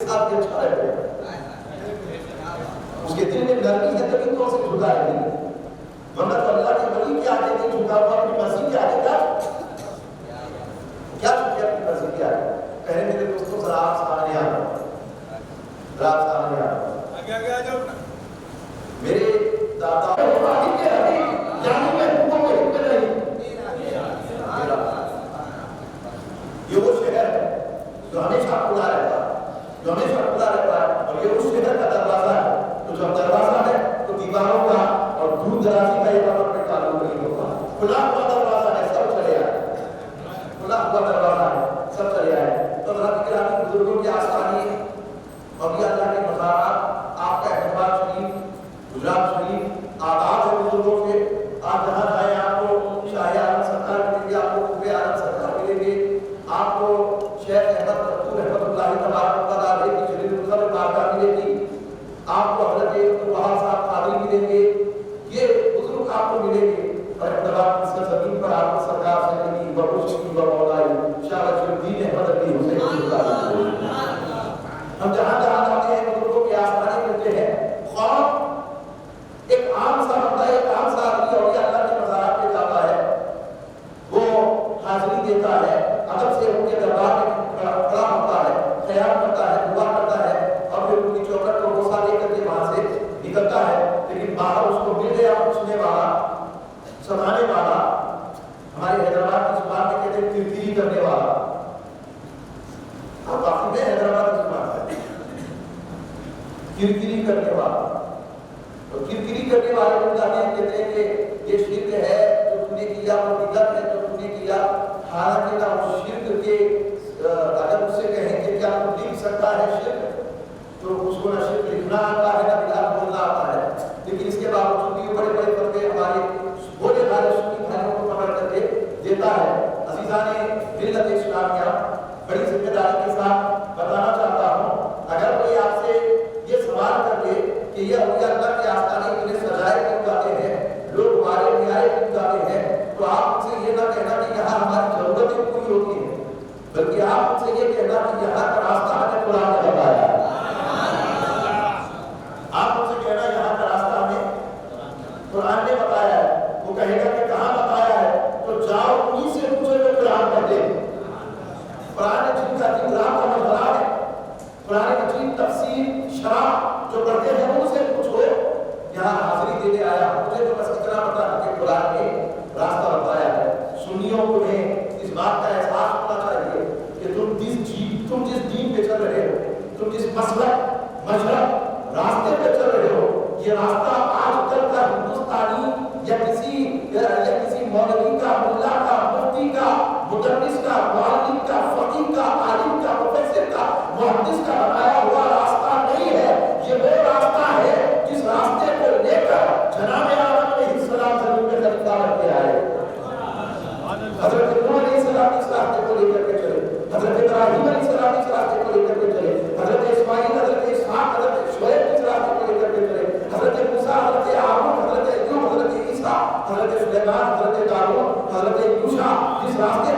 ساتھ بھی اچھا رہے گا. اس کے دل میں نرمی ہے تبھی تو اسے جھکائے گی. ورنہ تو اللہ کے ولی کے آگے نہیں جھکا ہوا, اپنی مرضی کے آگے کیا جھکے اپنی مرضی کے آگے. کہنے میرے دوستوں ذرا آپ سامنے آ رہا ہوں, ذرا آپ سامنے آ رہا ہوں. آگے آ جاؤ. میرے دادا یعنی میں حکم کو حکم نہیں. یہ وہ شہر ہے جو ہمیشہ کھلا رہتا ہے, جو ہمیشہ کھلا رہتا ہے, اور یہ اس شہر کا دروازہ ہے تو جب دروازہ ہے تو دیواروں کا اور دور درازی کا یہ وقت پہ تعلق نہیں ہوتا. کھلا ہوا دروازہ ہے, سب چلے آئے. کھلا ہوا دروازہ ہے, سب چلے آئے. تو حضرت گرامی بزرگوں کی آستانی اور یہ اللہ کے مزارات, آپ کا احتفال شریف گجرات شریف آباد ہے بزرگوں سے. آپ جہاں جائیں آپ کو شاہ عالم سرکار ملیں گے, آپ کو خوب عالم سرکار ملیں گے, آپ کو شیخ احمد رسول رحمۃ اللہ تبارک و تعالیٰ کی شریف القدر بارگاہ ملے گی, آپ کو حضرت عبدالوہاب صاحب قادری ملیں گے. یہ بزرگ آپ کو ملیں گے اور احترام اس زمین پر آپ کو سرکار سے ملی بخش کی بمولائی شاہ رشید الدین احمد علی حسین کی. ہم جہاں جہاں جاتے ہیں بزرگوں کے آستانے ملتے ہیں. خواب ایک عام سا بندہ, ایک عام سا آدمی اور یہ اللہ کے مزارات پہ جاتا ہے, وہ حاضری دیتا ہے, ادب سے ان کے دربار میں کھڑا ہوتا ہے, خیال کرتا ہے, دعا کرتا ہے, اور پھر ان کی چوکھٹ کو بوسہ دے کر کے وہاں سے نکلتا ہے. لیکن باہر اس کو مل گیا پوچھنے والا, سمجھانے والا, ہمارے حیدرآباد کی زبان میں کہتے ہیں کرکری کرنے والا. آپ واقعی میں حیدرآباد کی زبان ہے کرکری کرنے والا. تو کرکری کرنے والے لوگ جاتے ہیں, کہتے ہیں کہ یہ شرک ہے جو تم نے کیا, وہ بدعت ہے جو تم نے کیا. حالانکہ نہ اس شرک کے اگر اس سے کہیں کہ کیا تم لکھ سکتا ہے شرک, تو اس کو نہ شرک لکھنا آتا ہے نہ بدعت بولنا آتا ہے. لیکن اس کے باوجود بھی بڑے بڑے فتوے ہمارے بولے والے سنی بھائیوں کو پکڑ کر کے دیتا ہے. عزیزان ملت اسلامیہ, بڑی ذمہ داری کے ساتھ بتانا چاہتا ہوں, اگر کوئی آپ سے یہ سوال کر لے کہ یہ اولیاء اللہ کے آستانے کے لیے سجائے کیوں جاتے ہیں, لوگ ہمارے نیائے کیوں جاتے ہیں, تو آپ ان سے یہ نہ کہنا کہ یہاں ہماری ضرورتیں پوری ہوتی ہیں, بلکہ آپ ان سے یہ کہنا کہ یہاں کا راستہ ہمیں قرآن نے بتایا ہے. آپ ان سے کہنا یہاں کا راستہ ہمیں قرآن نے بتایا ہے. وہ کہے گا کہ کہاں بتایا ہے, تو جاؤ انہیں سے پوچھو جو قرآن پڑھتے ہیں. قرآن جن کا دن رات کا مشورہ ہے, قرآن مجید تفسیر شرح جو پڑھتے ہیں ان سے پوچھو. یہاں حاضری دینے آیا مجھے تو بس اتنا پتا کہ قرآن نے راستہ بتایا ہے. سنیوں کو اس بات کا احساس ہونا چاہیے کہ تم جس دین پہ چل رہے ہو, تم جس مسلک مذہب راستے پہ چل رہے ہو, یہ راستہ آج کل کا ہندوستانی یا کسی مولوی کا, ملا کا, مفتی کا, مدرس کا, معلم کا, فقیہ کا, عالم کا, مفسر کا, محدث کا بنایا ہوا راستہ نہیں ہے. یہ وہ راستہ ہے جس راستے کو لے کر جناب آدم علیہ السلام زمین میں خلیفہ بن کے آئے. حضرت نوح علیہ السلام اس راستے کو لے کر کے چلے, حضرت ابراہیم علیہ السلام اس راستے کو لے کر کے چلے, حضرت اسماعیل, حضرت اسحاق, حضرت شعیب اس راستے کو لے کر کے چلے, حضرت موسیٰ, حضرت ہارون, حضرت ایوب, حضرت عیسیٰ, حضرت سلیمان, حضرت داؤد, حضرت یوشع جس راستے